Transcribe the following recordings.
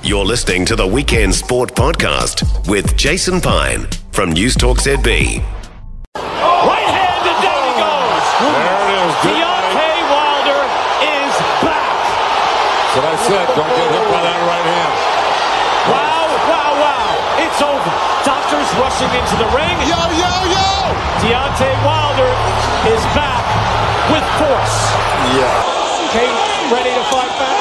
You're listening to the Weekend Sport Podcast with Jason Pine from News Talk ZB. Right hand, and down he goes. There it is. Deontay Wilder is back. That's what I said. Don't get hit by that right hand. Wow, wow, wow. It's over. Doctors rushing into the ring. Yo, yo, yo! Deontay Wilder is back with force. Yeah. Kane ready to fight back.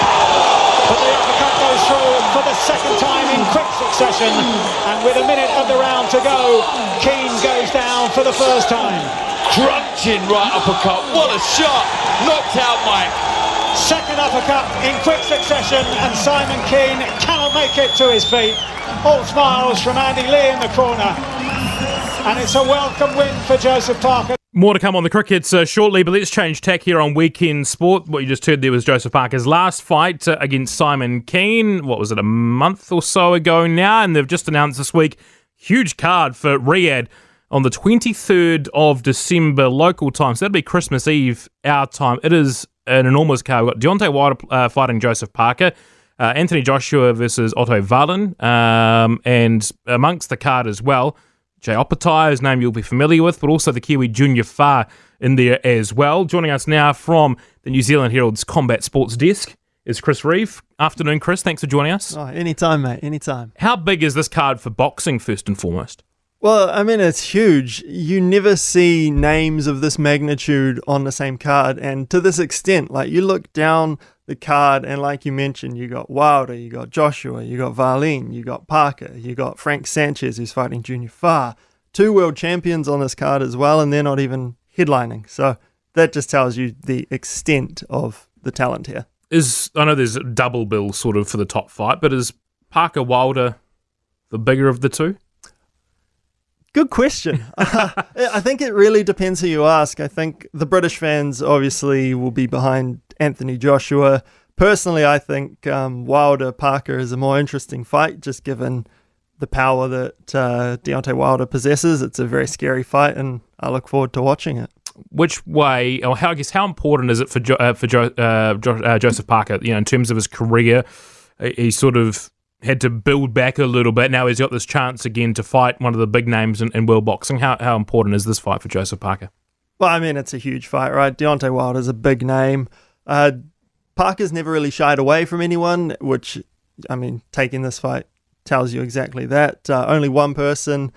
But the uppercut goes through for the second time in quick succession. And with a minute of the round to go, Keane goes down for the first time. Crunching right uppercut. What a shot. Knocked out Mike. Second uppercut in quick succession, and Simon Keane cannot make it to his feet. All smiles from Andy Lee in the corner. And it's a welcome win for Joseph Parker. More to come on the cricket shortly, but let's change tack here on Weekend Sport. What you just heard there was Joseph Parker's last fight against Simon Keane. What was it, a month or so ago now? And they've just announced this week, huge card for Riyadh on the 23rd of December local time. So that'll be Christmas Eve our time. It is an enormous card. We've got Deontay Wilder fighting Joseph Parker, Anthony Joshua versus Otto Wallin, and amongst the card as well, Jay Opatai, whose name you'll be familiar with, but also the Kiwi Junior Fa in there as well. Joining us now from the New Zealand Herald's Combat Sports Desk is Chris Reive. Afternoon, Chris. Thanks for joining us. Oh, anytime, mate. Anytime. How big is this card for boxing, first and foremost? Well, I mean, it's huge. You never see names of this magnitude on the same card, and to this extent, like you look down the card, and like you mentioned, you got Wilder, you got Joshua, you got Wallin, you got Parker, you got Frank Sanchez, who's fighting Junior Fa. 2 world champions on this card as well, and they're not even headlining. So that just tells you the extent of the talent here. I know there's a double bill sort of for the top fight, but is Parker Wilder the bigger of the two? Good question. I think it really depends who you ask. I think the British fans obviously will be behind Anthony Joshua. Personally, I think Wilder-Parker is a more interesting fight, just given the power that Deontay Wilder possesses. It's a very scary fight, and I look forward to watching it. Which way, or how important is it for Joseph Parker? You know, in terms of his career, he sort of had to build back a little bit. Now he's got this chance again to fight one of the big names in world boxing. How important is this fight for Joseph Parker? Well, I mean, it's a huge fight, right? Deontay Wilder's a big name. Parker's never really shied away from anyone, which, I mean, taking this fight tells you exactly that. Only one person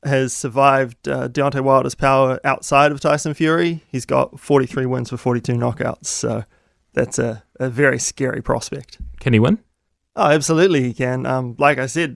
has survived Deontay Wilder's power outside of Tyson Fury. He's got 43 wins for 42 knockouts, so that's a very scary prospect. Can he win? Oh, absolutely he can. Like I said,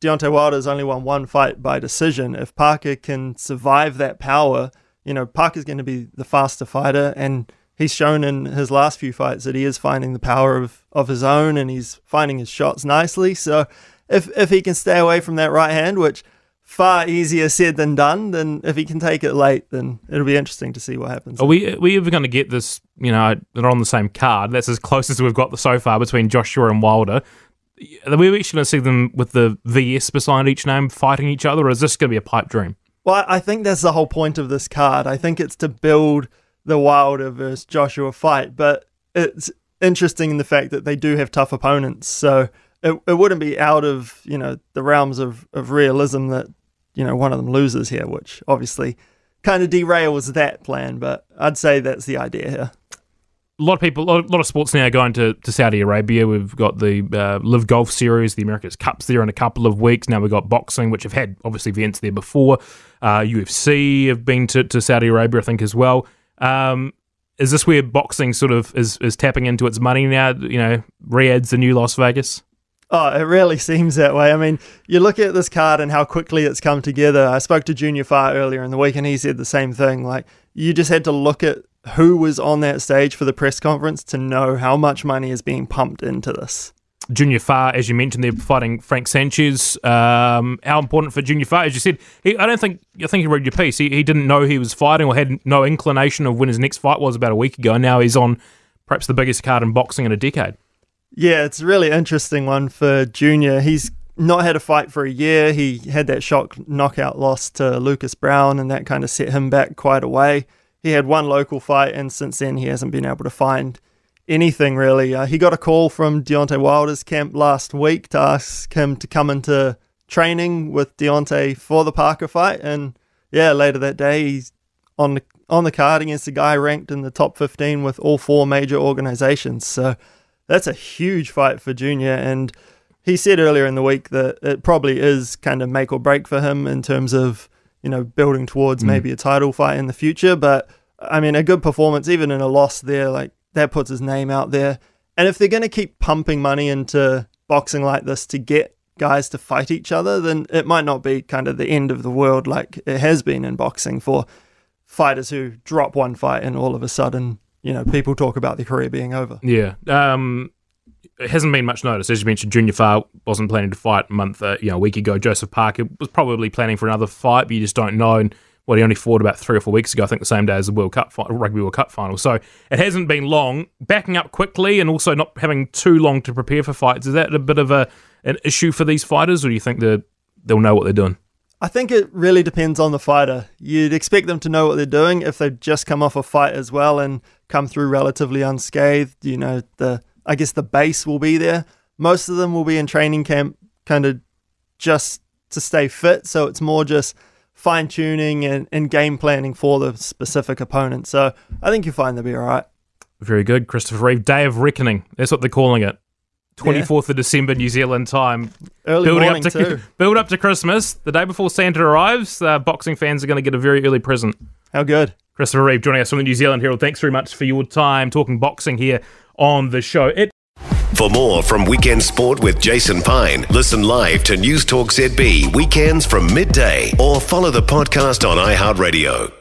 Deontay Wilder's only won one fight by decision. If Parker can survive that power, you know, Parker's going to be the faster fighter, and he's shown in his last few fights that he is finding the power of his own, and he's finding his shots nicely. So if he can stay away from that right hand, which far easier said than done, then if he can take it late, then it'll be interesting to see what happens. Are we ever going to get this, you know, they're on the same card? That's as close as we've got so far between Joshua and Wilder. Are we actually going to see them with the VS beside each name fighting each other, or is this going to be a pipe dream? Well, I think that's the whole point of this card. I think it's to build the Wilder versus Joshua fight, but it's interesting in the fact that they do have tough opponents, so it wouldn't be out of, you know, the realms of realism that, you know, one of them loses here, which obviously kind of derails that plan, but I'd say that's the idea here. A lot of sports now are going to Saudi Arabia. We've got the Live Golf Series, the America's Cups there in a couple of weeks. Now we've got boxing, which have had obviously events there before. UFC have been to Saudi Arabia, I think, as well. Is this where boxing sort of is tapping into its money now? You know, Riyadh's the new Las Vegas? Oh, it really seems that way. I mean, you look at this card and how quickly it's come together. I spoke to Junior Fa earlier in the week, and he said the same thing. Like, you just had to look at who was on that stage for the press conference to know how much money is being pumped into this. Junior Fa, as you mentioned, they're fighting Frank Sanchez. How important for Junior Fa? As you said, I think you read your piece. He didn't know he was fighting or had no inclination of when his next fight was about a week ago. Now he's on perhaps the biggest card in boxing in a decade. Yeah, it's a really interesting one for Junior. He's not had a fight for a year. He had that shock knockout loss to Lucas Brown, and that kind of set him back quite a way. He had one local fight, and since then he hasn't been able to find anything really. He got a call from Deontay Wilder's camp last week to ask him to come into training with Deontay for the Parker fight, and later that day he's on the card against a guy ranked in the top 15 with all 4 major organizations. So that's a huge fight for Junior, and he said earlier in the week that it probably is kind of make or break for him in terms of, building towards maybe a title fight in the future. But I mean, a good performance, even in a loss there, like that puts his name out there. And if they're going to keep pumping money into boxing like this to get guys to fight each other, then it might not be kind of the end of the world like it has been in boxing for fighters who drop one fight and all of a sudden, people talk about their career being over. Yeah. It hasn't been much notice. As you mentioned, Junior Fa wasn't planning to fight a week ago. Joseph Parker was probably planning for another fight, but you just don't know. And he only fought about 3 or 4 weeks ago, I think the same day as the Rugby World Cup final. So it hasn't been long. Backing up quickly and also not having too long to prepare for fights, is that a bit of an issue for these fighters, or do you think they'll know what they're doing? I think it really depends on the fighter. You'd expect them to know what they're doing if they've just come off a fight as well and come through relatively unscathed. I guess the base will be there. Most of them will be in training camp kind of just to stay fit, so it's more just fine-tuning and game planning for the specific opponent. So I think you'll find they'll be all right. Very good. Christopher Reive, Day of Reckoning. That's what they're calling it. 24th of December, New Zealand time. Early morning too. Build up to Christmas. The day before Santa arrives, boxing fans are going to get a very early present. How good. Christopher Reive joining us from the New Zealand Herald. Thanks very much for your time talking boxing here on the show. For more from Weekend Sport with Jason Pine, listen live to News Talk ZB weekends from midday or follow the podcast on iHeartRadio.